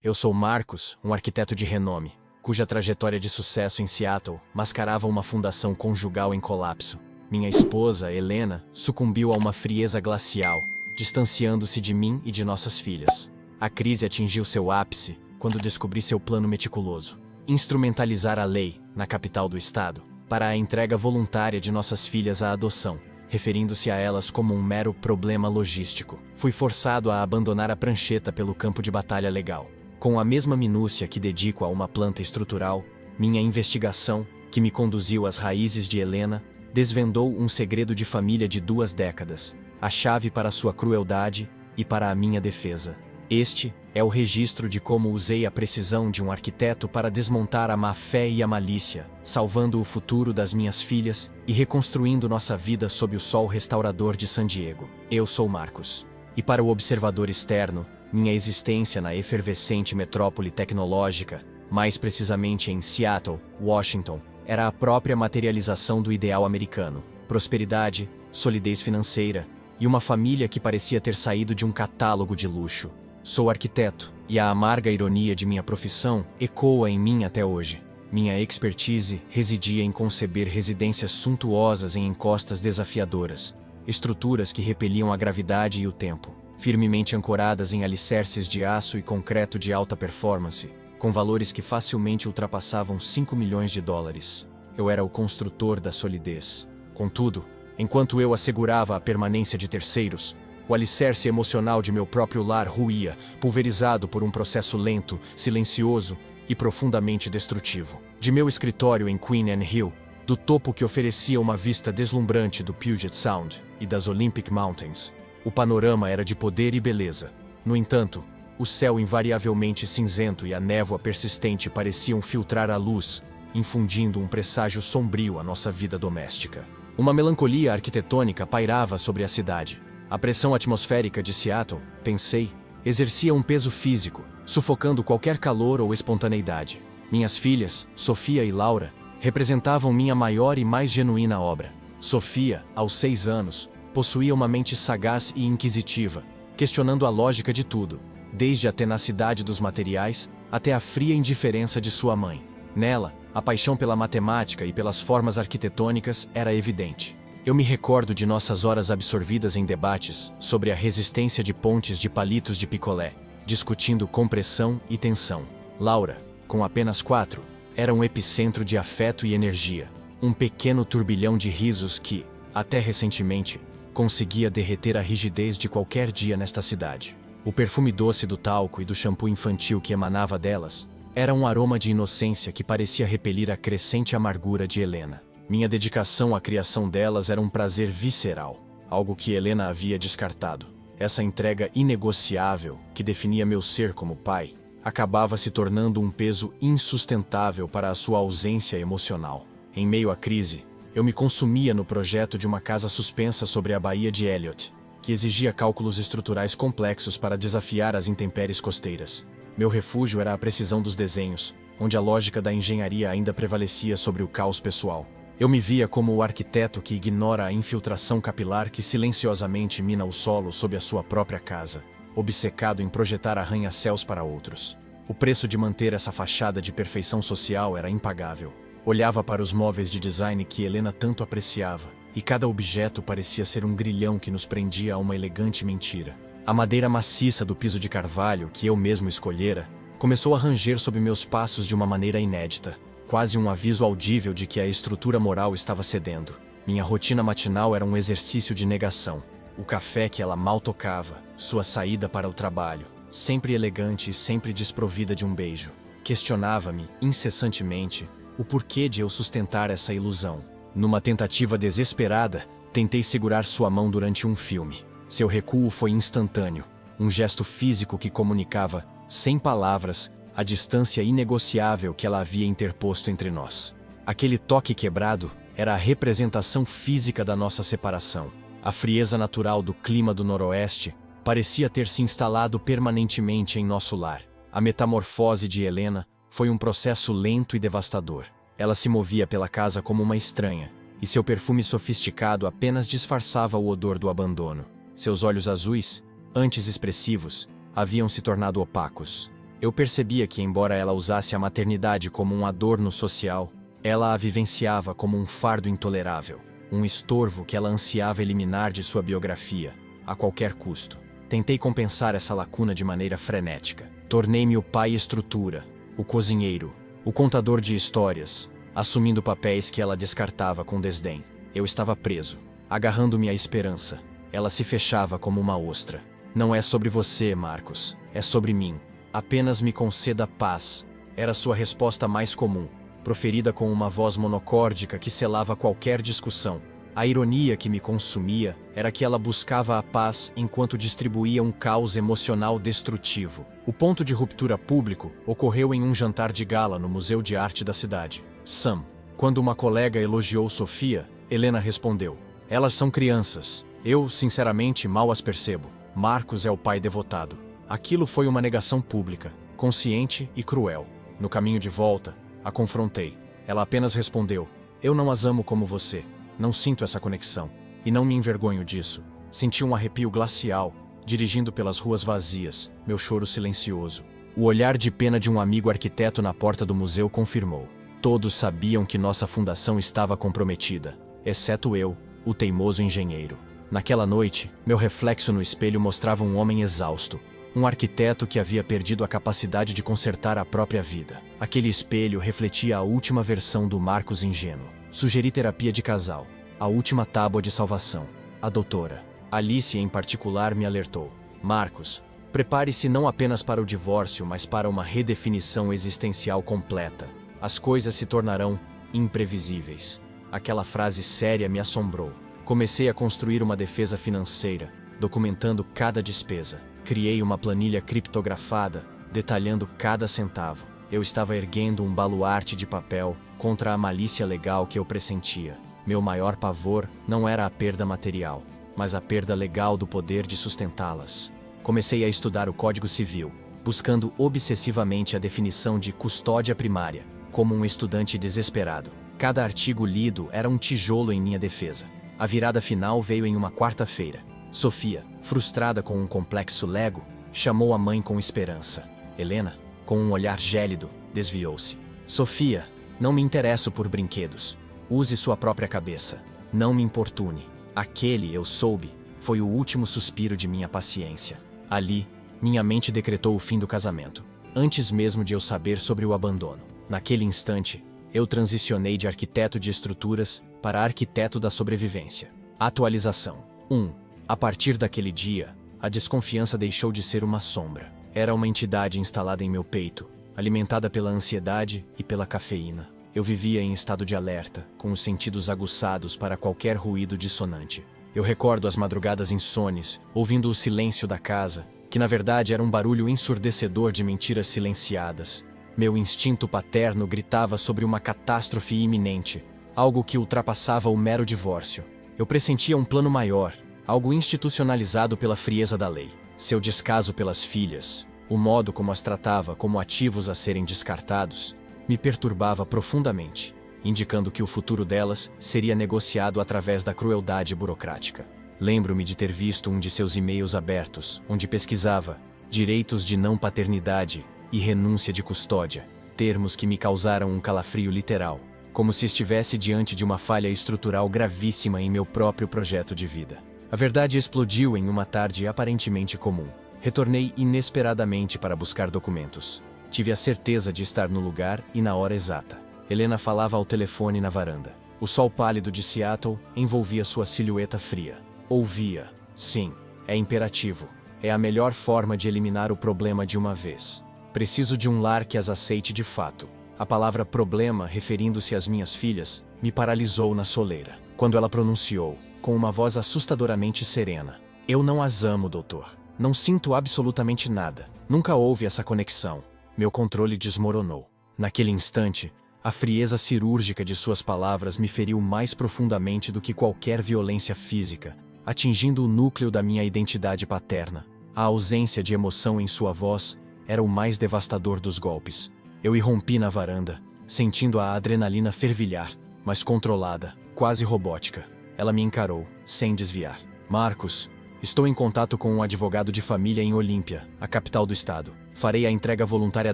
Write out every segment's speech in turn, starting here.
Eu sou Marcos, um arquiteto de renome, cuja trajetória de sucesso em Seattle mascarava uma fundação conjugal em colapso. Minha esposa, Helena, sucumbiu a uma frieza glacial, distanciando-se de mim e de nossas filhas. A crise atingiu seu ápice quando descobri seu plano meticuloso: instrumentalizar a lei, na capital do estado, para a entrega voluntária de nossas filhas à adoção, referindo-se a elas como um mero problema logístico. Fui forçado a abandonar a prancheta pelo campo de batalha legal. Com a mesma minúcia que dedico a uma planta estrutural, minha investigação, que me conduziu às raízes de Helena, desvendou um segredo de família de 2 décadas, a chave para sua crueldade e para a minha defesa. Este é o registro de como usei a precisão de um arquiteto para desmontar a má-fé e a malícia, salvando o futuro das minhas filhas e reconstruindo nossa vida sob o sol restaurador de San Diego. Eu sou Marcos. E para o observador externo, minha existência na efervescente metrópole tecnológica, mais precisamente em Seattle, Washington, era a própria materialização do ideal americano: prosperidade, solidez financeira e uma família que parecia ter saído de um catálogo de luxo. Sou arquiteto, e a amarga ironia de minha profissão ecoa em mim até hoje. Minha expertise residia em conceber residências suntuosas em encostas desafiadoras, estruturas que repeliam a gravidade e o tempo, firmemente ancoradas em alicerces de aço e concreto de alta performance, com valores que facilmente ultrapassavam $5 milhões. Eu era o construtor da solidez. Contudo, enquanto eu assegurava a permanência de terceiros, o alicerce emocional de meu próprio lar ruía, pulverizado por um processo lento, silencioso e profundamente destrutivo. De meu escritório em Queen Anne Hill, do topo que oferecia uma vista deslumbrante do Puget Sound e das Olympic Mountains, o panorama era de poder e beleza. No entanto, o céu invariavelmente cinzento e a névoa persistente pareciam filtrar a luz, infundindo um presságio sombrio à nossa vida doméstica. Uma melancolia arquitetônica pairava sobre a cidade. A pressão atmosférica de Seattle, pensei, exercia um peso físico, sufocando qualquer calor ou espontaneidade. Minhas filhas, Sofia e Laura, representavam minha maior e mais genuína obra. Sofia, aos 6 anos, possuía uma mente sagaz e inquisitiva, questionando a lógica de tudo, desde a tenacidade dos materiais até a fria indiferença de sua mãe. Nela, a paixão pela matemática e pelas formas arquitetônicas era evidente. Eu me recordo de nossas horas absorvidas em debates sobre a resistência de pontes de palitos de picolé, discutindo compressão e tensão. Laura, com apenas 4, era um epicentro de afeto e energia, um pequeno turbilhão de risos que, até recentemente, conseguia derreter a rigidez de qualquer dia nesta cidade. O perfume doce do talco e do shampoo infantil que emanava delas era um aroma de inocência que parecia repelir a crescente amargura de Helena. Minha dedicação à criação delas era um prazer visceral, algo que Helena havia descartado. Essa entrega inegociável, que definia meu ser como pai, acabava se tornando um peso insustentável para a sua ausência emocional. Em meio à crise, eu me consumia no projeto de uma casa suspensa sobre a Baía de Elliott, que exigia cálculos estruturais complexos para desafiar as intempéries costeiras. Meu refúgio era a precisão dos desenhos, onde a lógica da engenharia ainda prevalecia sobre o caos pessoal. Eu me via como o arquiteto que ignora a infiltração capilar que silenciosamente mina o solo sob a sua própria casa, obcecado em projetar arranha-céus para outros. O preço de manter essa fachada de perfeição social era impagável. Olhava para os móveis de design que Helena tanto apreciava, e cada objeto parecia ser um grilhão que nos prendia a uma elegante mentira. A madeira maciça do piso de carvalho, que eu mesmo escolhera, começou a ranger sob meus passos de uma maneira inédita, quase um aviso audível de que a estrutura moral estava cedendo. Minha rotina matinal era um exercício de negação. O café que ela mal tocava, sua saída para o trabalho, sempre elegante e sempre desprovida de um beijo. Questionava-me, incessantemente, o porquê de eu sustentar essa ilusão. Numa tentativa desesperada, tentei segurar sua mão durante um filme. Seu recuo foi instantâneo, um gesto físico que comunicava, sem palavras, a distância inegociável que ela havia interposto entre nós. Aquele toque quebrado era a representação física da nossa separação. A frieza natural do clima do noroeste parecia ter se instalado permanentemente em nosso lar. A metamorfose de Helena foi um processo lento e devastador. Ela se movia pela casa como uma estranha, e seu perfume sofisticado apenas disfarçava o odor do abandono. Seus olhos azuis, antes expressivos, haviam se tornado opacos. Eu percebia que, embora ela usasse a maternidade como um adorno social, ela a vivenciava como um fardo intolerável, um estorvo que ela ansiava eliminar de sua biografia, a qualquer custo. Tentei compensar essa lacuna de maneira frenética. Tornei-me o pai estrutura, o cozinheiro, o contador de histórias, assumindo papéis que ela descartava com desdém. Eu estava preso, agarrando-me à esperança. Ela se fechava como uma ostra. Não é sobre você, Marcos, é sobre mim. Apenas me conceda paz. Era sua resposta mais comum, proferida com uma voz monocórdica que selava qualquer discussão. A ironia que me consumia era que ela buscava a paz enquanto distribuía um caos emocional destrutivo. O ponto de ruptura público ocorreu em um jantar de gala no Museu de Arte da cidade. Sam. Quando uma colega elogiou Sofia, Helena respondeu: "Elas são crianças. Eu, sinceramente, mal as percebo. Marcos é o pai devotado." Aquilo foi uma negação pública, consciente e cruel. No caminho de volta, a confrontei. Ela apenas respondeu: "Eu não as amo como você. Não sinto essa conexão. E não me envergonho disso." Senti um arrepio glacial, dirigindo pelas ruas vazias, meu choro silencioso. O olhar de pena de um amigo arquiteto na porta do museu confirmou. Todos sabiam que nossa fundação estava comprometida, exceto eu, o teimoso engenheiro. Naquela noite, meu reflexo no espelho mostrava um homem exausto, um arquiteto que havia perdido a capacidade de consertar a própria vida. Aquele espelho refletia a última versão do Marcos ingênuo. Sugeri terapia de casal, a última tábua de salvação. A doutora Alice, em particular, me alertou: "Marcos, prepare-se não apenas para o divórcio, mas para uma redefinição existencial completa. As coisas se tornarão imprevisíveis." Aquela frase séria me assombrou. Comecei a construir uma defesa financeira, documentando cada despesa. Criei uma planilha criptografada, detalhando cada centavo. Eu estava erguendo um baluarte de papel contra a malícia legal que eu pressentia. Meu maior pavor não era a perda material, mas a perda legal do poder de sustentá-las. Comecei a estudar o Código Civil, buscando obsessivamente a definição de custódia primária, como um estudante desesperado. Cada artigo lido era um tijolo em minha defesa. A virada final veio em uma quarta-feira. Sofia, frustrada com um complexo Lego, chamou a mãe com esperança. Helena, com um olhar gélido, desviou-se. "Sofia, não me interesso por brinquedos. Use sua própria cabeça. Não me importune." Aquele, eu soube, foi o último suspiro de minha paciência. Ali, minha mente decretou o fim do casamento, antes mesmo de eu saber sobre o abandono. Naquele instante, eu transicionei de arquiteto de estruturas para arquiteto da sobrevivência. Atualização 1. A partir daquele dia, a desconfiança deixou de ser uma sombra. Era uma entidade instalada em meu peito, alimentada pela ansiedade e pela cafeína. Eu vivia em estado de alerta, com os sentidos aguçados para qualquer ruído dissonante. Eu recordo as madrugadas insones, ouvindo o silêncio da casa, que na verdade era um barulho ensurdecedor de mentiras silenciadas. Meu instinto paterno gritava sobre uma catástrofe iminente, algo que ultrapassava o mero divórcio. Eu pressentia um plano maior, algo institucionalizado pela frieza da lei. Seu descaso pelas filhas, o modo como as tratava como ativos a serem descartados, me perturbava profundamente, indicando que o futuro delas seria negociado através da crueldade burocrática. Lembro-me de ter visto um de seus e-mails abertos, onde pesquisava direitos de não paternidade e renúncia de custódia, termos que me causaram um calafrio literal, como se estivesse diante de uma falha estrutural gravíssima em meu próprio projeto de vida. A verdade explodiu em uma tarde aparentemente comum. Retornei inesperadamente para buscar documentos. Tive a certeza de estar no lugar e na hora exata. Helena falava ao telefone na varanda. O sol pálido de Seattle envolvia sua silhueta fria. Ouvia. Sim, é imperativo. É a melhor forma de eliminar o problema de uma vez. Preciso de um lar que as aceite de fato. A palavra problema, referindo-se às minhas filhas, me paralisou na soleira. Quando ela pronunciou, com uma voz assustadoramente serena: "Eu não as amo, doutor. Não sinto absolutamente nada. Nunca houve essa conexão." Meu controle desmoronou. Naquele instante, a frieza cirúrgica de suas palavras me feriu mais profundamente do que qualquer violência física, atingindo o núcleo da minha identidade paterna. A ausência de emoção em sua voz era o mais devastador dos golpes. Eu irrompi na varanda, sentindo a adrenalina fervilhar, mas controlada, quase robótica. Ela me encarou, sem desviar. "Marcos, Estou em contato com um advogado de família em Olímpia, a capital do estado. Farei a entrega voluntária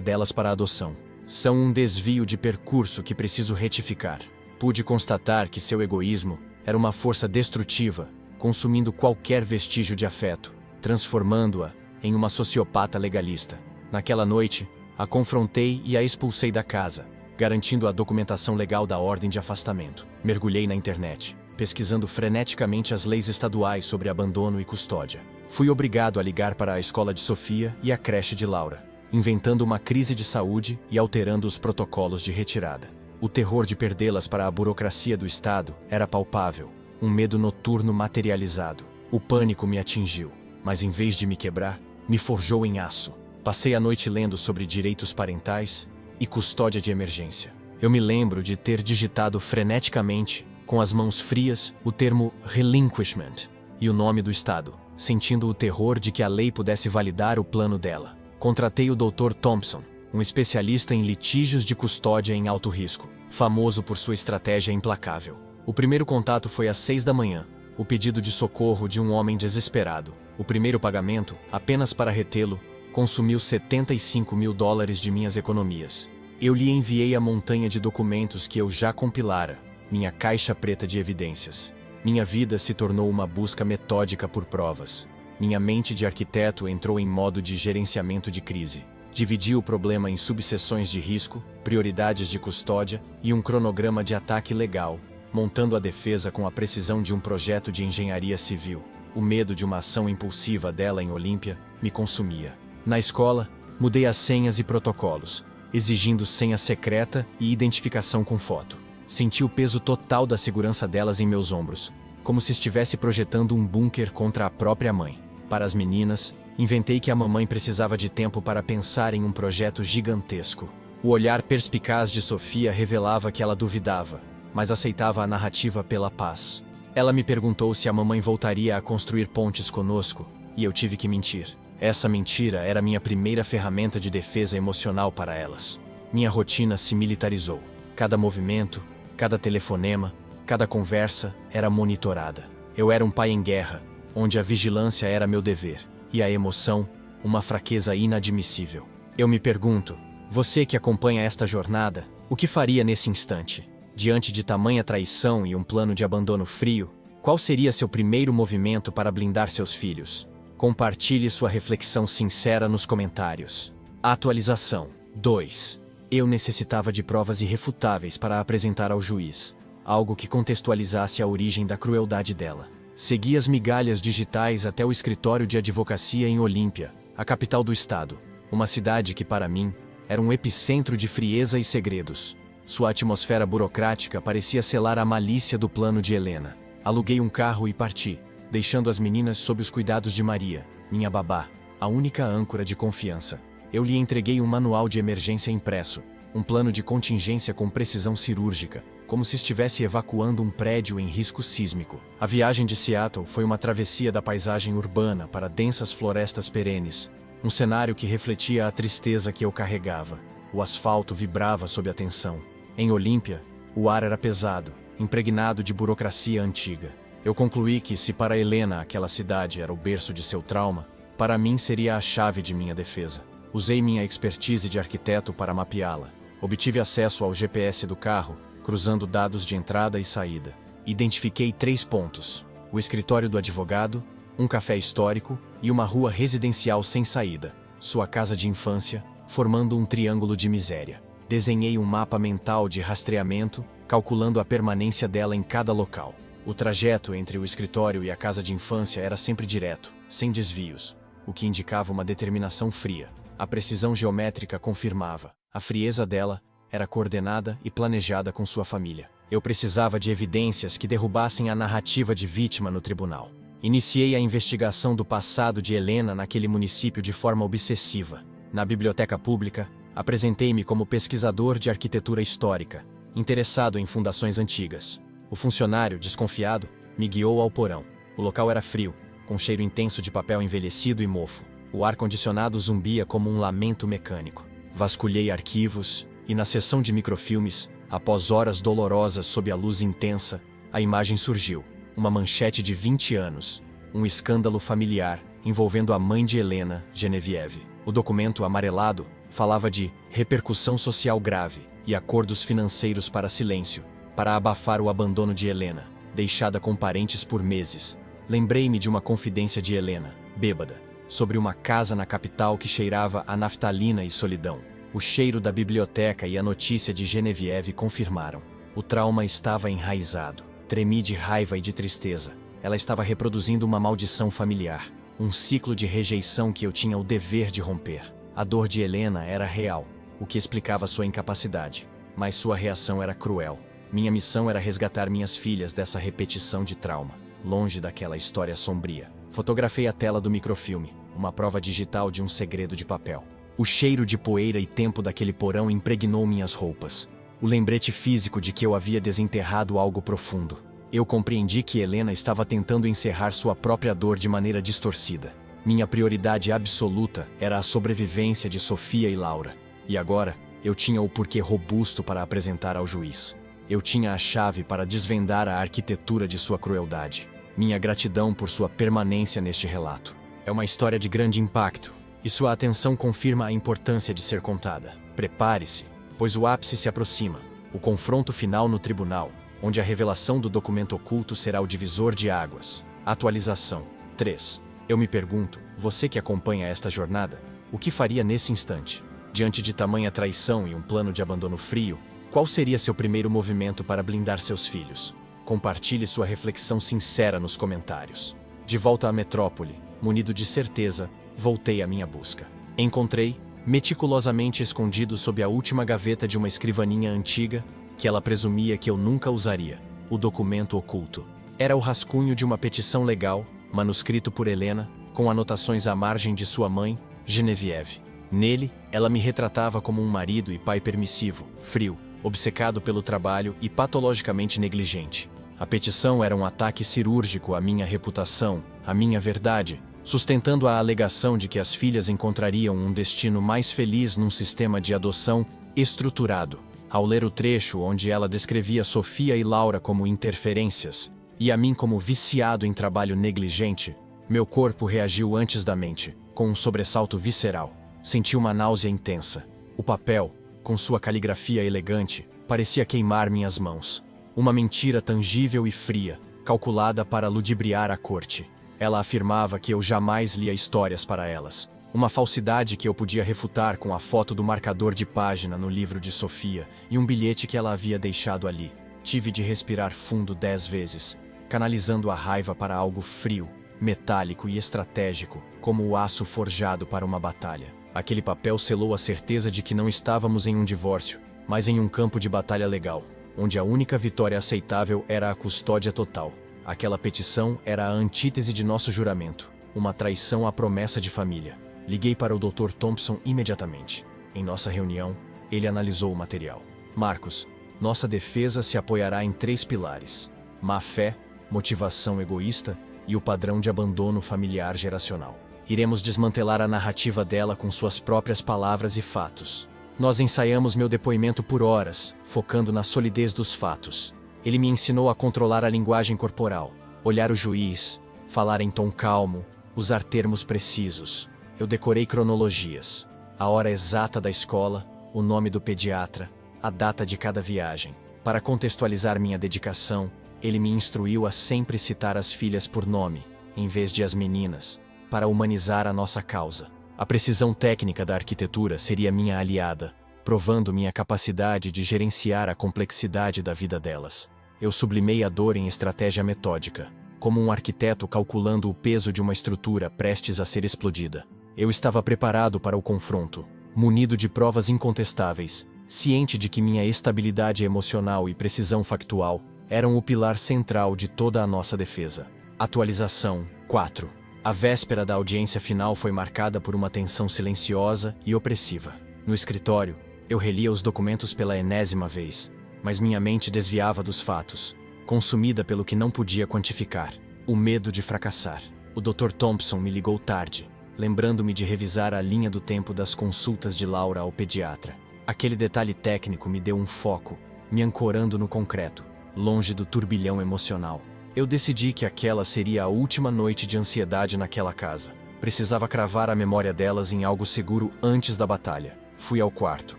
delas para a adoção. São um desvio de percurso que preciso retificar. Pude constatar que seu egoísmo era uma força destrutiva, consumindo qualquer vestígio de afeto, transformando-a em uma sociopata legalista. Naquela noite, a confrontei e a expulsei da casa, garantindo a documentação legal da ordem de afastamento. Mergulhei na internet, pesquisando freneticamente as leis estaduais sobre abandono e custódia. Fui obrigado a ligar para a escola de Sofia e a creche de Laura, inventando uma crise de saúde e alterando os protocolos de retirada. O terror de perdê-las para a burocracia do Estado era palpável, um medo noturno materializado. O pânico me atingiu, mas em vez de me quebrar, me forjou em aço. Passei a noite lendo sobre direitos parentais e custódia de emergência. Eu me lembro de ter digitado freneticamente, com as mãos frias, o termo relinquishment e o nome do Estado, sentindo o terror de que a lei pudesse validar o plano dela. Contratei o Dr. Thompson, um especialista em litígios de custódia em alto risco, famoso por sua estratégia implacável. O primeiro contato foi às 6 da manhã, o pedido de socorro de um homem desesperado. O primeiro pagamento, apenas para retê-lo, consumiu $75 mil de minhas economias. Eu lhe enviei a montanha de documentos que eu já compilara, minha caixa preta de evidências. Minha vida se tornou uma busca metódica por provas. Minha mente de arquiteto entrou em modo de gerenciamento de crise. Dividi o problema em subseções de risco, prioridades de custódia e um cronograma de ataque legal, montando a defesa com a precisão de um projeto de engenharia civil. O medo de uma ação impulsiva dela em Olímpia me consumia. Na escola, mudei as senhas e protocolos, exigindo senha secreta e identificação com foto. Senti o peso total da segurança delas em meus ombros, como se estivesse projetando um bunker contra a própria mãe. Para as meninas, inventei que a mamãe precisava de tempo para pensar em um projeto gigantesco. O olhar perspicaz de Sofia revelava que ela duvidava, mas aceitava a narrativa pela paz. Ela me perguntou se a mamãe voltaria a construir pontes conosco, e eu tive que mentir. Essa mentira era minha primeira ferramenta de defesa emocional para elas. Minha rotina se militarizou. Cada movimento, cada telefonema, cada conversa era monitorada. Eu era um pai em guerra, onde a vigilância era meu dever, e a emoção, uma fraqueza inadmissível. Eu me pergunto, você que acompanha esta jornada, o que faria nesse instante? Diante de tamanha traição e um plano de abandono frio, qual seria seu primeiro movimento para blindar seus filhos? Compartilhe sua reflexão sincera nos comentários. Atualização 2. Eu necessitava de provas irrefutáveis para apresentar ao juiz, algo que contextualizasse a origem da crueldade dela. Segui as migalhas digitais até o escritório de advocacia em Olímpia, a capital do estado, uma cidade que para mim era um epicentro de frieza e segredos. Sua atmosfera burocrática parecia selar a malícia do plano de Helena. Aluguei um carro e parti, deixando as meninas sob os cuidados de Maria, minha babá, a única âncora de confiança. Eu lhe entreguei um manual de emergência impresso, um plano de contingência com precisão cirúrgica, como se estivesse evacuando um prédio em risco sísmico. A viagem de Seattle foi uma travessia da paisagem urbana para densas florestas perenes, um cenário que refletia a tristeza que eu carregava. O asfalto vibrava sob a tensão. Em Olímpia, o ar era pesado, impregnado de burocracia antiga. Eu concluí que, se para Helena aquela cidade era o berço de seu trauma, para mim seria a chave de minha defesa. Usei minha expertise de arquiteto para mapeá-la. Obtive acesso ao GPS do carro, cruzando dados de entrada e saída. Identifiquei 3 pontos: o escritório do advogado, um café histórico e uma rua residencial sem saída, sua casa de infância, formando um triângulo de miséria. Desenhei um mapa mental de rastreamento, calculando a permanência dela em cada local. O trajeto entre o escritório e a casa de infância era sempre direto, sem desvios, o que indicava uma determinação fria. A precisão geométrica confirmava. A frieza dela era coordenada e planejada com sua família. Eu precisava de evidências que derrubassem a narrativa de vítima no tribunal. Iniciei a investigação do passado de Helena naquele município de forma obsessiva. Na biblioteca pública, apresentei-me como pesquisador de arquitetura histórica, interessado em fundações antigas. O funcionário, desconfiado, me guiou ao porão. O local era frio, com cheiro intenso de papel envelhecido e mofo. O ar-condicionado zumbia como um lamento mecânico. Vasculhei arquivos, e na seção de microfilmes, após horas dolorosas sob a luz intensa, a imagem surgiu. Uma manchete de 20 anos, um escândalo familiar envolvendo a mãe de Helena, Genevieve. O documento amarelado falava de repercussão social grave e acordos financeiros para silêncio, para abafar o abandono de Helena, deixada com parentes por meses. Lembrei-me de uma confidência de Helena, bêbada, sobre uma casa na capital que cheirava a naftalina e solidão. O cheiro da biblioteca e a notícia de Genevieve confirmaram. O trauma estava enraizado. Tremi de raiva e de tristeza. Ela estava reproduzindo uma maldição familiar, um ciclo de rejeição que eu tinha o dever de romper. A dor de Helena era real, o que explicava sua incapacidade, mas sua reação era cruel. Minha missão era resgatar minhas filhas dessa repetição de trauma, longe daquela história sombria. Fotografei a tela do microfilme, uma prova digital de um segredo de papel. O cheiro de poeira e tempo daquele porão impregnou minhas roupas. O lembrete físico de que eu havia desenterrado algo profundo. Eu compreendi que Helena estava tentando encerrar sua própria dor de maneira distorcida. Minha prioridade absoluta era a sobrevivência de Sofia e Laura. E agora, eu tinha o porquê robusto para apresentar ao juiz. Eu tinha a chave para desvendar a arquitetura de sua crueldade. Minha gratidão por sua permanência neste relato. É uma história de grande impacto, e sua atenção confirma a importância de ser contada. Prepare-se, pois o ápice se aproxima. O confronto final no tribunal, onde a revelação do documento oculto será o divisor de águas. Atualização 3. Eu me pergunto, você que acompanha esta jornada, o que faria nesse instante? Diante de tamanha traição e um plano de abandono frio, qual seria seu primeiro movimento para blindar seus filhos? Compartilhe sua reflexão sincera nos comentários. De volta à metrópole, munido de certeza, voltei à minha busca. Encontrei, meticulosamente escondido sob a última gaveta de uma escrivaninha antiga, que ela presumia que eu nunca usaria, o documento oculto. Era o rascunho de uma petição legal, manuscrito por Helena, com anotações à margem de sua mãe, Genevieve. Nele, ela me retratava como um marido e pai permissivo, frio, obcecado pelo trabalho e patologicamente negligente. A petição era um ataque cirúrgico à minha reputação, à minha verdade, sustentando a alegação de que as filhas encontrariam um destino mais feliz num sistema de adoção estruturado. Ao ler o trecho onde ela descrevia Sofia e Laura como interferências, e a mim como viciado em trabalho negligente, meu corpo reagiu antes da mente, com um sobressalto visceral. Senti uma náusea intensa. O papel, com sua caligrafia elegante, parecia queimar minhas mãos. Uma mentira tangível e fria, calculada para ludibriar a corte. Ela afirmava que eu jamais lia histórias para elas. Uma falsidade que eu podia refutar com a foto do marcador de página no livro de Sofia e um bilhete que ela havia deixado ali. Tive de respirar fundo 10 vezes, canalizando a raiva para algo frio, metálico e estratégico, como o aço forjado para uma batalha. Aquele papel selou a certeza de que não estávamos em um divórcio, mas em um campo de batalha legal, onde a única vitória aceitável era a custódia total. Aquela petição era a antítese de nosso juramento, uma traição à promessa de família. Liguei para o Dr. Thompson imediatamente. Em nossa reunião, ele analisou o material. Marcos, nossa defesa se apoiará em 3 pilares: má-fé, motivação egoísta e o padrão de abandono familiar geracional. Iremos desmantelar a narrativa dela com suas próprias palavras e fatos. Nós ensaiamos meu depoimento por horas, focando na solidez dos fatos. Ele me ensinou a controlar a linguagem corporal, olhar o juiz, falar em tom calmo, usar termos precisos. Eu decorei cronologias, a hora exata da escola, o nome do pediatra, a data de cada viagem. Para contextualizar minha dedicação, ele me instruiu a sempre citar as filhas por nome, em vez de as meninas, para humanizar a nossa causa. A precisão técnica da arquitetura seria minha aliada, provando minha capacidade de gerenciar a complexidade da vida delas. Eu sublimei a dor em estratégia metódica, como um arquiteto calculando o peso de uma estrutura prestes a ser explodida. Eu estava preparado para o confronto, munido de provas incontestáveis, ciente de que minha estabilidade emocional e precisão factual eram o pilar central de toda a nossa defesa. Atualização 4. A véspera da audiência final foi marcada por uma tensão silenciosa e opressiva. No escritório, eu relia os documentos pela enésima vez, mas minha mente desviava dos fatos, consumida pelo que não podia quantificar: o medo de fracassar. O Dr. Thompson me ligou tarde, lembrando-me de revisar a linha do tempo das consultas de Laura ao pediatra. Aquele detalhe técnico me deu um foco, me ancorando no concreto, longe do turbilhão emocional. Eu decidi que aquela seria a última noite de ansiedade naquela casa. Precisava cravar a memória delas em algo seguro antes da batalha. Fui ao quarto.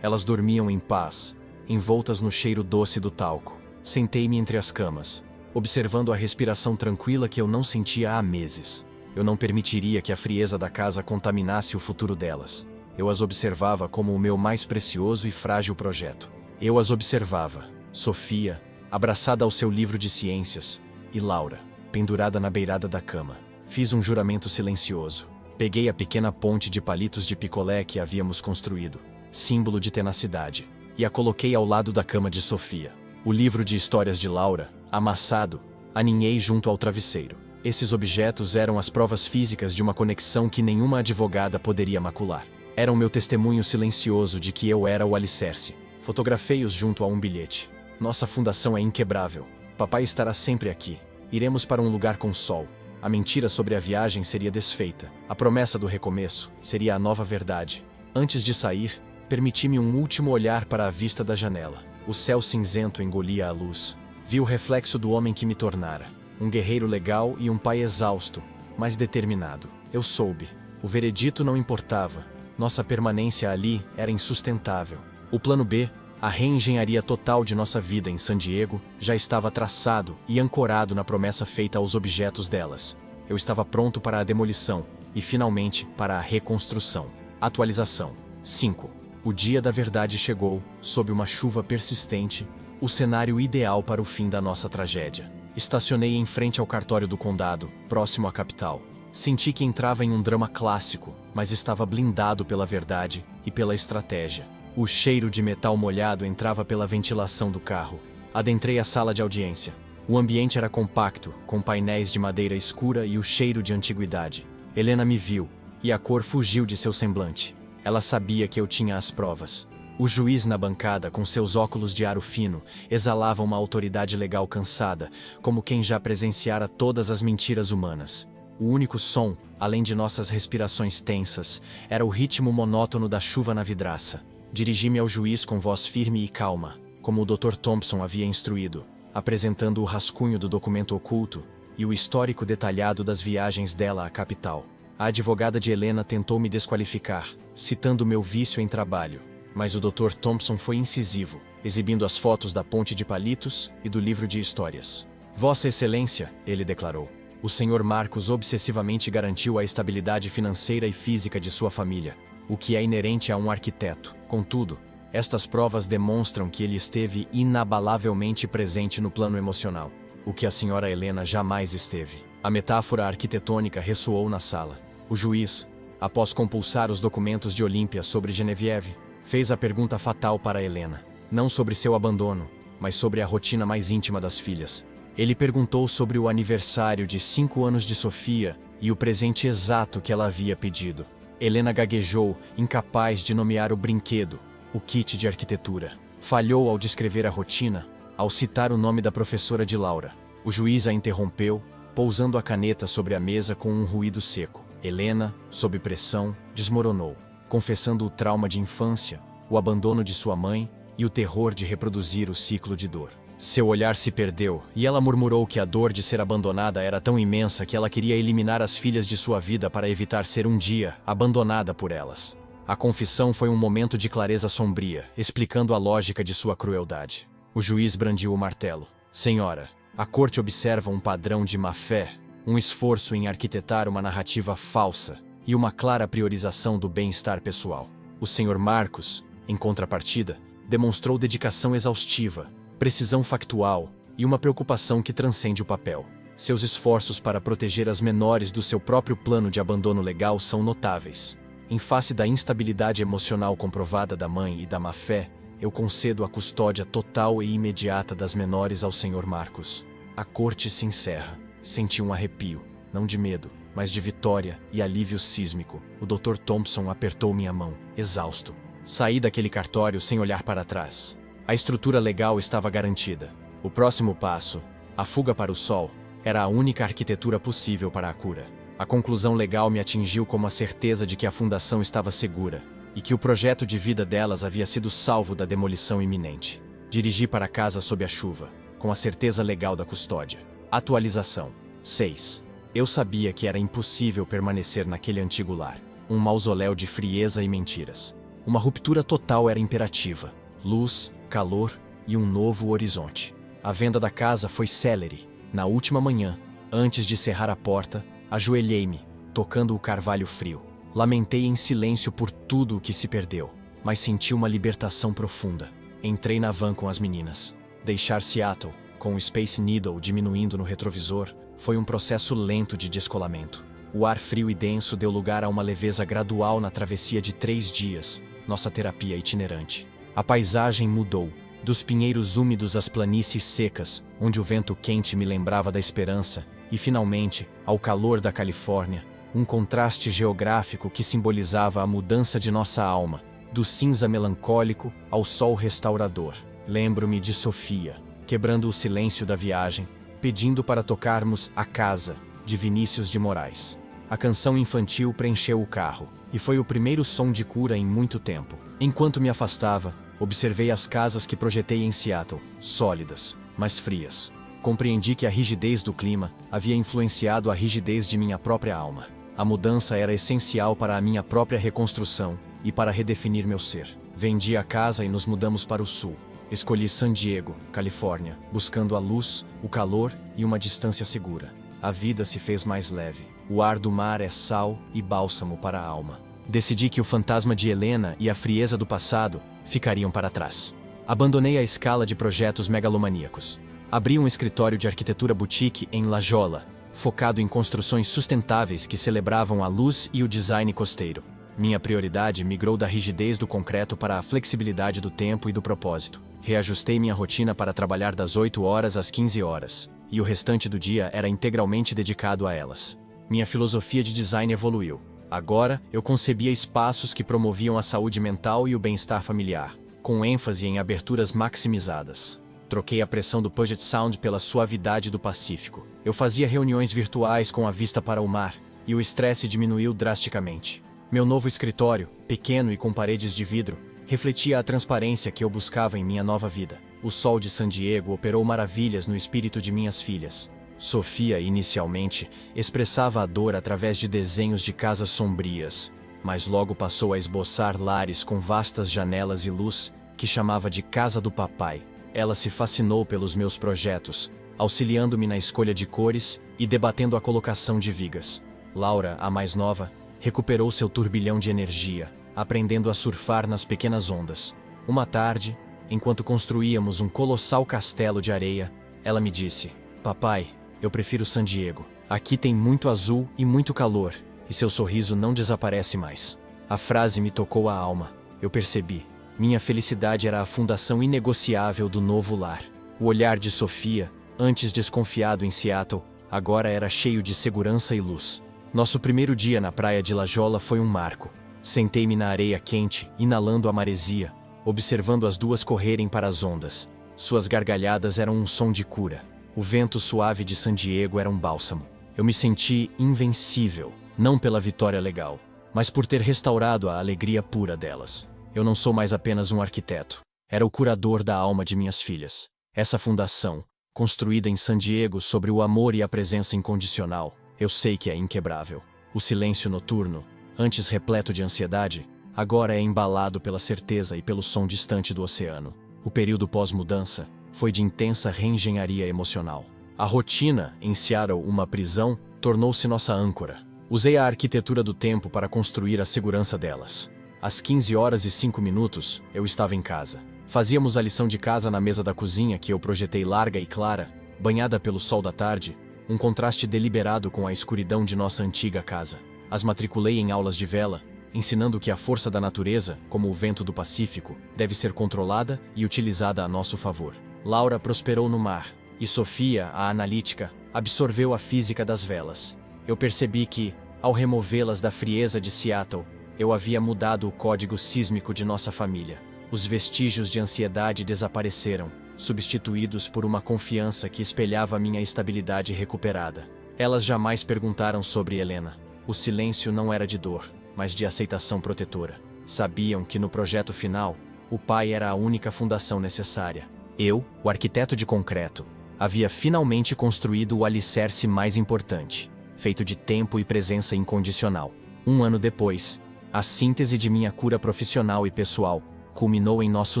Elas dormiam em paz, envoltas no cheiro doce do talco. Sentei-me entre as camas, observando a respiração tranquila que eu não sentia há meses. Eu não permitiria que a frieza da casa contaminasse o futuro delas. Eu as observava como o meu mais precioso e frágil projeto. Eu as observava, Sofia, abraçada ao seu livro de ciências, e Laura, pendurada na beirada da cama. Fiz um juramento silencioso. Peguei a pequena ponte de palitos de picolé que havíamos construído, símbolo de tenacidade, e a coloquei ao lado da cama de Sofia. O livro de histórias de Laura, amassado, aninhei junto ao travesseiro. Esses objetos eram as provas físicas de uma conexão que nenhuma advogada poderia macular. Eram meu testemunho silencioso de que eu era o alicerce. Fotografei-os junto a um bilhete. Nossa fundação é inquebrável. Papai estará sempre aqui. Iremos para um lugar com sol. A mentira sobre a viagem seria desfeita. A promessa do recomeço seria a nova verdade. Antes de sair, permiti-me um último olhar para a vista da janela. O céu cinzento engolia a luz. Vi o reflexo do homem que me tornara. Um guerreiro legal e um pai exausto, mas determinado. Eu soube. O veredito não importava. Nossa permanência ali era insustentável. O plano B, a reengenharia total de nossa vida em San Diego, já estava traçado e ancorado na promessa feita aos objetos delas. Eu estava pronto para a demolição e, finalmente, para a reconstrução. Atualização. 5. O dia da verdade chegou, sob uma chuva persistente, o cenário ideal para o fim da nossa tragédia. Estacionei em frente ao cartório do condado, próximo à capital. Senti que entrava em um drama clássico, mas estava blindado pela verdade e pela estratégia. O cheiro de metal molhado entrava pela ventilação do carro. Adentrei a sala de audiência. O ambiente era compacto, com painéis de madeira escura e o cheiro de antiguidade. Helena me viu, e a cor fugiu de seu semblante. Ela sabia que eu tinha as provas. O juiz na bancada, com seus óculos de aro fino, exalava uma autoridade legal cansada, como quem já presenciara todas as mentiras humanas. O único som, além de nossas respirações tensas, era o ritmo monótono da chuva na vidraça. Dirigi-me ao juiz com voz firme e calma, como o Dr. Thompson havia instruído, apresentando o rascunho do documento oculto e o histórico detalhado das viagens dela à capital. A advogada de Helena tentou me desqualificar, citando meu vício em trabalho, mas o Dr. Thompson foi incisivo, exibindo as fotos da ponte de palitos e do livro de histórias. Vossa Excelência, ele declarou, o Sr. Marcos obsessivamente garantiu a estabilidade financeira e física de sua família, o que é inerente a um arquiteto. Contudo, estas provas demonstram que ele esteve inabalavelmente presente no plano emocional, o que a senhora Helena jamais esteve. A metáfora arquitetônica ressoou na sala. O juiz, após compulsar os documentos de Olímpia sobre Genevieve, fez a pergunta fatal para Helena, não sobre seu abandono, mas sobre a rotina mais íntima das filhas. Ele perguntou sobre o aniversário de 5 anos de Sofia e o presente exato que ela havia pedido. Helena gaguejou, incapaz de nomear o brinquedo, o kit de arquitetura. Falhou ao descrever a rotina, ao citar o nome da professora de Laura. O juiz a interrompeu, pousando a caneta sobre a mesa com um ruído seco. Helena, sob pressão, desmoronou, confessando o trauma de infância, o abandono de sua mãe e o terror de reproduzir o ciclo de dor. Seu olhar se perdeu, e ela murmurou que a dor de ser abandonada era tão imensa que ela queria eliminar as filhas de sua vida para evitar ser um dia abandonada por elas. A confissão foi um momento de clareza sombria, explicando a lógica de sua crueldade. O juiz brandiu o martelo. Senhora, a corte observa um padrão de má-fé, um esforço em arquitetar uma narrativa falsa e uma clara priorização do bem-estar pessoal. O Sr. Marcos, em contrapartida, demonstrou dedicação exaustiva, precisão factual e uma preocupação que transcende o papel. Seus esforços para proteger as menores do seu próprio plano de abandono legal são notáveis. Em face da instabilidade emocional comprovada da mãe e da má-fé, eu concedo a custódia total e imediata das menores ao Sr. Marcos. A corte se encerra. Senti um arrepio, não de medo, mas de vitória e alívio sísmico. O Dr. Thompson apertou minha mão, exausto. Saí daquele cartório sem olhar para trás. A estrutura legal estava garantida. O próximo passo, a fuga para o sol, era a única arquitetura possível para a cura. A conclusão legal me atingiu como a certeza de que a fundação estava segura e que o projeto de vida delas havia sido salvo da demolição iminente. Dirigi para casa sob a chuva, com a certeza legal da custódia. Atualização 6. Eu sabia que era impossível permanecer naquele antigo lar. Um mausoléu de frieza e mentiras. Uma ruptura total era imperativa. Luz, calor e um novo horizonte. A venda da casa foi célere. Na última manhã, antes de cerrar a porta, ajoelhei-me, tocando o carvalho frio. Lamentei em silêncio por tudo o que se perdeu, mas senti uma libertação profunda. Entrei na van com as meninas. Deixar Seattle, com o Space Needle diminuindo no retrovisor, foi um processo lento de descolamento. O ar frio e denso deu lugar a uma leveza gradual na travessia de 3 dias, nossa terapia itinerante. A paisagem mudou, dos pinheiros úmidos às planícies secas, onde o vento quente me lembrava da esperança, e finalmente, ao calor da Califórnia, um contraste geográfico que simbolizava a mudança de nossa alma, do cinza melancólico ao sol restaurador. Lembro-me de Sofia, quebrando o silêncio da viagem, pedindo para tocarmos A Casa, de Vinícius de Moraes. A canção infantil preencheu o carro, e foi o primeiro som de cura em muito tempo. Enquanto me afastava, observei as casas que projetei em Seattle, sólidas, mas frias. Compreendi que a rigidez do clima havia influenciado a rigidez de minha própria alma. A mudança era essencial para a minha própria reconstrução e para redefinir meu ser. Vendi a casa e nos mudamos para o sul. Escolhi San Diego, Califórnia, buscando a luz, o calor e uma distância segura. A vida se fez mais leve. O ar do mar é sal e bálsamo para a alma. Decidi que o fantasma de Helena e a frieza do passado ficariam para trás. Abandonei a escala de projetos megalomaníacos. Abri um escritório de arquitetura boutique em La Jolla, focado em construções sustentáveis que celebravam a luz e o design costeiro. Minha prioridade migrou da rigidez do concreto para a flexibilidade do tempo e do propósito. Reajustei minha rotina para trabalhar das 8 horas às 15 horas, e o restante do dia era integralmente dedicado a elas. Minha filosofia de design evoluiu. Agora, eu concebia espaços que promoviam a saúde mental e o bem-estar familiar, com ênfase em aberturas maximizadas. Troquei a pressão do Puget Sound pela suavidade do Pacífico. Eu fazia reuniões virtuais com a vista para o mar, e o estresse diminuiu drasticamente. Meu novo escritório, pequeno e com paredes de vidro, refletia a transparência que eu buscava em minha nova vida. O sol de San Diego operou maravilhas no espírito de minhas filhas. Sofia, inicialmente, expressava a dor através de desenhos de casas sombrias, mas logo passou a esboçar lares com vastas janelas e luz, que chamava de Casa do Papai. Ela se fascinou pelos meus projetos, auxiliando-me na escolha de cores e debatendo a colocação de vigas. Laura, a mais nova, recuperou seu turbilhão de energia, aprendendo a surfar nas pequenas ondas. Uma tarde, enquanto construíamos um colossal castelo de areia, ela me disse: "Papai, eu prefiro San Diego. Aqui tem muito azul e muito calor, e seu sorriso não desaparece mais." A frase me tocou a alma. Eu percebi. Minha felicidade era a fundação inegociável do novo lar. O olhar de Sofia, antes desconfiado em Seattle, agora era cheio de segurança e luz. Nosso primeiro dia na praia de La Jolla foi um marco. Sentei-me na areia quente, inalando a maresia, observando as duas correrem para as ondas. Suas gargalhadas eram um som de cura. O vento suave de San Diego era um bálsamo. Eu me senti invencível, não pela vitória legal, mas por ter restaurado a alegria pura delas. Eu não sou mais apenas um arquiteto. Era o curador da alma de minhas filhas. Essa fundação, construída em San Diego sobre o amor e a presença incondicional, eu sei que é inquebrável. O silêncio noturno, antes repleto de ansiedade, agora é embalado pela certeza e pelo som distante do oceano. O período pós-mudança foi de intensa reengenharia emocional. A rotina, em Seattle uma prisão, tornou-se nossa âncora. Usei a arquitetura do tempo para construir a segurança delas. Às 15h05, eu estava em casa. Fazíamos a lição de casa na mesa da cozinha que eu projetei larga e clara, banhada pelo sol da tarde, um contraste deliberado com a escuridão de nossa antiga casa. As matriculei em aulas de vela, ensinando que a força da natureza, como o vento do Pacífico, deve ser controlada e utilizada a nosso favor. Laura prosperou no mar, e Sofia, a analítica, absorveu a física das velas. Eu percebi que, ao removê-las da frieza de Seattle, eu havia mudado o código sísmico de nossa família. Os vestígios de ansiedade desapareceram, substituídos por uma confiança que espelhava minha estabilidade recuperada. Elas jamais perguntaram sobre Helena. O silêncio não era de dor, mas de aceitação protetora. Sabiam que no projeto final, o pai era a única fundação necessária. Eu, o arquiteto de concreto, Havia finalmente construído o alicerce mais importante, feito de tempo e presença incondicional. Um ano depois, a síntese de minha cura profissional e pessoal culminou em nosso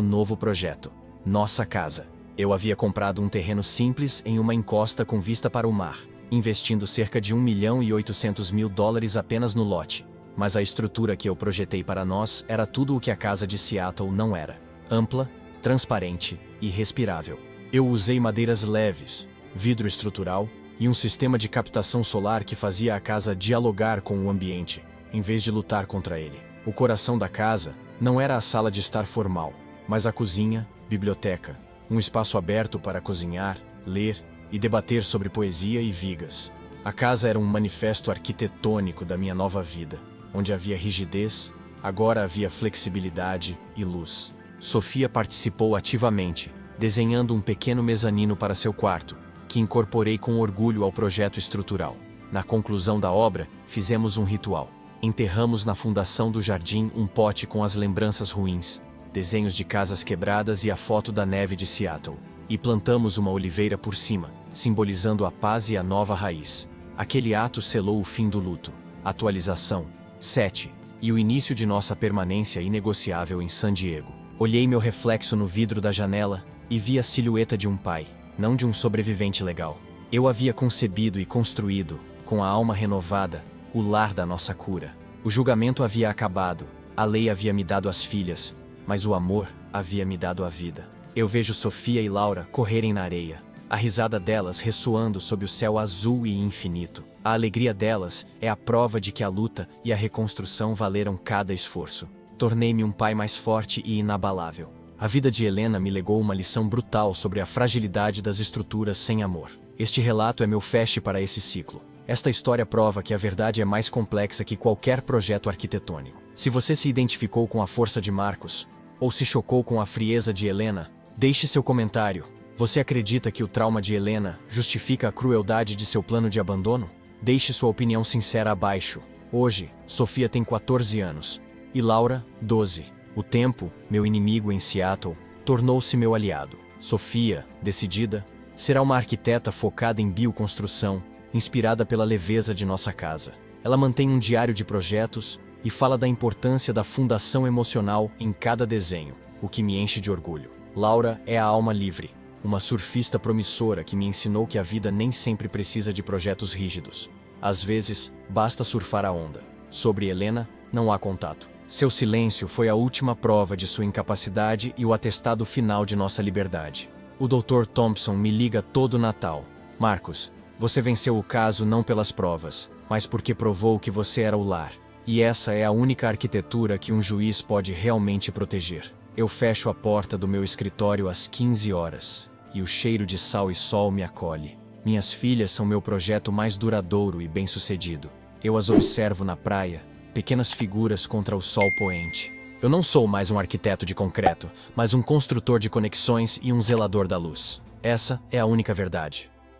novo projeto, nossa casa. Eu havia comprado um terreno simples em uma encosta com vista para o mar, investindo cerca de $1.800.000 apenas no lote. Mas a estrutura que eu projetei para nós era tudo o que a casa de Seattle não era: ampla, transparente e respirável. Eu usei madeiras leves, vidro estrutural e um sistema de captação solar que fazia a casa dialogar com o ambiente, em vez de lutar contra ele. O coração da casa não era a sala de estar formal, mas a cozinha, biblioteca, um espaço aberto para cozinhar, ler e debater sobre poesia e vigas. A casa era um manifesto arquitetônico da minha nova vida. Onde havia rigidez, agora havia flexibilidade e luz. Sofia participou ativamente, desenhando um pequeno mezanino para seu quarto, que incorporei com orgulho ao projeto estrutural. Na conclusão da obra, fizemos um ritual. Enterramos na fundação do jardim um pote com as lembranças ruins, desenhos de casas quebradas e a foto da neve de Seattle. E plantamos uma oliveira por cima, simbolizando a paz e a nova raiz. Aquele ato selou o fim do luto. Atualização 7. E o início de nossa permanência inegociável em San Diego. Olhei meu reflexo no vidro da janela e vi a silhueta de um pai, não de um sobrevivente legal. Eu havia concebido e construído, com a alma renovada, o lar da nossa cura. O julgamento havia acabado, a lei havia me dado as filhas, mas o amor havia me dado a vida. Eu vejo Sofia e Laura correrem na areia, a risada delas ressoando sob o céu azul e infinito. A alegria delas é a prova de que a luta e a reconstrução valeram cada esforço. Tornei-me um pai mais forte e inabalável. A vida de Helena me legou uma lição brutal sobre a fragilidade das estruturas sem amor. Este relato é meu feixe para esse ciclo. Esta história prova que a verdade é mais complexa que qualquer projeto arquitetônico. Se você se identificou com a força de Marcos, ou se chocou com a frieza de Helena, deixe seu comentário. Você acredita que o trauma de Helena justifica a crueldade de seu plano de abandono? Deixe sua opinião sincera abaixo. Hoje, Sofia tem 14 anos e Laura, 12. O tempo, meu inimigo em Seattle, tornou-se meu aliado. Sofia, decidida, será uma arquiteta focada em bioconstrução, inspirada pela leveza de nossa casa. Ela mantém um diário de projetos e fala da importância da fundação emocional em cada desenho, o que me enche de orgulho. Laura é a alma livre, uma surfista promissora que me ensinou que a vida nem sempre precisa de projetos rígidos. Às vezes, basta surfar a onda. Sobre Helena, não há contato. Seu silêncio foi a última prova de sua incapacidade e o atestado final de nossa liberdade. O Dr. Thompson me liga todo Natal. Marcos, você venceu o caso não pelas provas, mas porque provou que você era o lar. E essa é a única arquitetura que um juiz pode realmente proteger. Eu fecho a porta do meu escritório às 15 horas, e o cheiro de sal e sol me acolhe. Minhas filhas são meu projeto mais duradouro e bem-sucedido. Eu as observo na praia, pequenas figuras contra o sol poente. Eu não sou mais um arquiteto de concreto, mas um construtor de conexões e um zelador da luz. Essa é a única verdade.